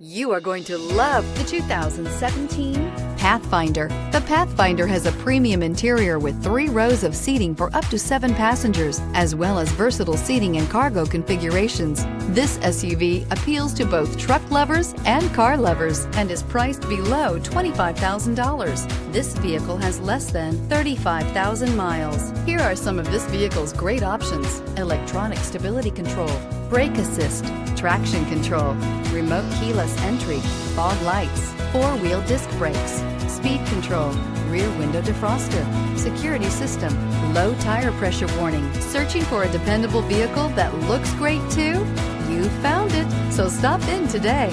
You are going to love the 2017 Pathfinder. The Pathfinder has a premium interior with 3 rows of seating for up to 7 passengers, as well as versatile seating and cargo configurations. This SUV appeals to both truck lovers and car lovers and is priced below $25,000. This vehicle has less than 35,000 miles. Here are some of this vehicle's great options: electronic stability control, brake assist, traction control, remote keyless entry, fog lights, 4-wheel disc brakes, speed control, rear window defroster, security system, low tire pressure warning. Searching for a dependable vehicle that looks great too? You found it, so stop in today.